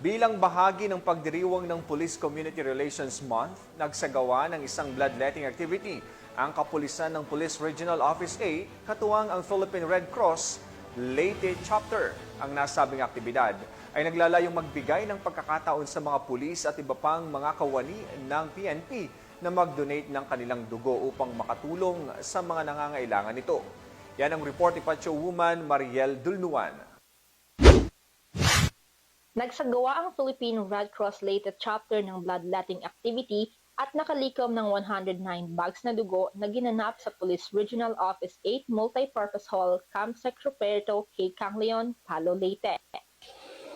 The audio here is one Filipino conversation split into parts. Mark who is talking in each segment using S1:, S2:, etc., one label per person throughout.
S1: Bilang bahagi ng pagdiriwang ng Police Community Relations Month, nagsagawa ng isang bloodletting activity ang kapulisan ng Police Regional Office A, katuwang ang Philippine Red Cross Leyte Chapter. Ang nasabing aktibidad ay naglalayong magbigay ng pagkakataon sa mga pulis at iba pang mga kawani ng PNP na mag-donate ng kanilang dugo upang makatulong sa mga nangangailangan nito. Yan ang report ni Pacho Woman Mariel Dulnuan.
S2: Nagsagawa ang Philippine Red Cross Leyte Chapter ng bloodletting activity at nakalikom ng 109 bags na dugo na ginanap sa Police Regional Office 8 Multipurpose Hall, Camp Secretariat, K. Cangleon, Palo, Leyte.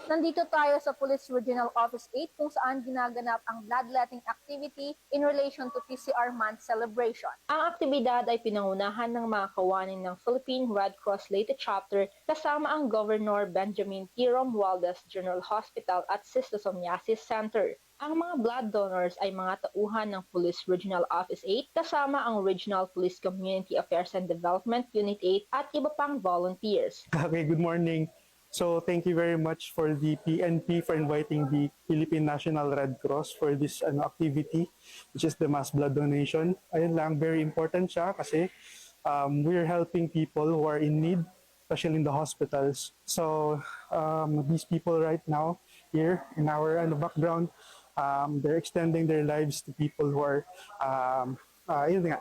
S2: Nandito tayo sa Police Regional Office 8 kung saan ginaganap ang bloodletting activity in relation to PCR Month celebration. Ang aktibidad ay pinangunahan ng mga kawani ng Philippine Red Cross Leyte Chapter kasama ang Governor Benjamin T. Romualdez General Hospital at Schistosomiasis Center. Ang mga blood donors ay mga tauhan ng Police Regional Office 8 kasama ang Regional Police Community Affairs and Development Unit 8 at iba pang volunteers.
S3: Okay, good morning. So thank you very much for the PNP for inviting the Philippine National Red Cross for this activity, which is the mass blood donation. Ayun lang, very important siya kasi we're helping people who are in need, especially in the hospitals. So these people right now here in our background, they're extending their lives to people who are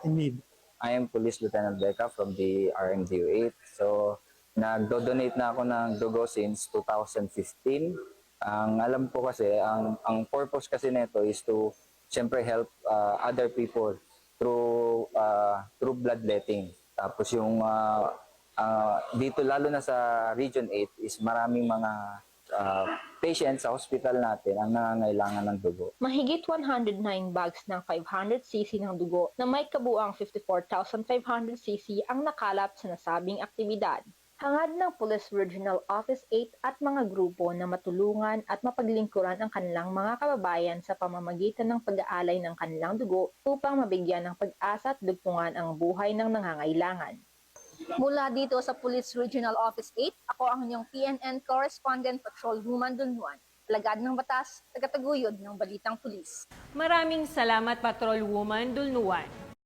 S3: in need.
S4: I am Police Lieutenant Becca from the RMDU 8. So, nagdo-donate na ako ng dugo since 2015. Ang alam ko kasi, ang purpose kasi nito is to siyempre help other people through bloodletting. Tapos yung dito lalo na sa Region 8 is maraming mga patients sa hospital natin ang nangangailangan ng dugo.
S2: Mahigit 109 bags ng 500cc ng dugo na may kabuang 54,500cc ang nakalap sa nasabing aktibidad. Hangad ng Police Regional Office 8 at mga grupo na matulungan at mapaglingkuran ang kanilang mga kababayan sa pamamagitan ng pag-aalay ng kanilang dugo upang mabigyan ng pag-asa at dugtungan ang buhay ng nangangailangan. Mula dito sa Police Regional Office 8, ako ang inyong PNN Correspondent Patrol Woman Dulnuan, alagad ng batas, tagataguyod ng Balitang Pulis.
S5: Maraming salamat, Patrol Woman Dulnuan.